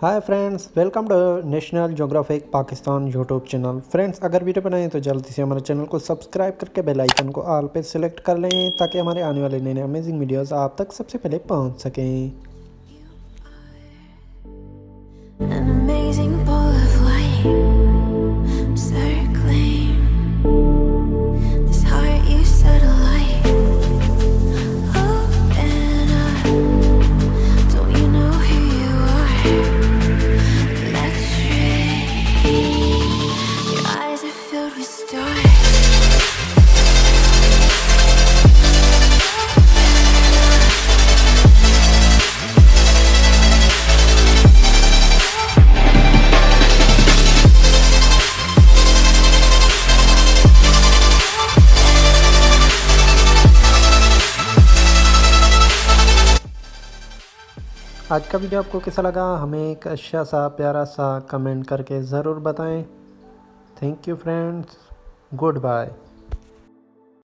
Hi friends, welcome to National Geographic Pakistan YouTube channel. Friends, अगर video बनाएं तो जल्दी से हमारे चैनल को सब्सक्राइब करके बेल आइकन को ऑल पे सेलेक्ट कर लें ताकि हमारे आने वाले नए अमेजिंग वीडियोस आप तक सबसे पहले पहुंच सकें। An amazing ball of light circling this heart you set alight. Open up, don't you know who you are? Electric, your eyes are filled with stars. आज का वीडियो आपको कैसा लगा हमें एक अच्छा सा प्यारा सा कमेंट करके ज़रूर बताएं। Thank you friends, good bye.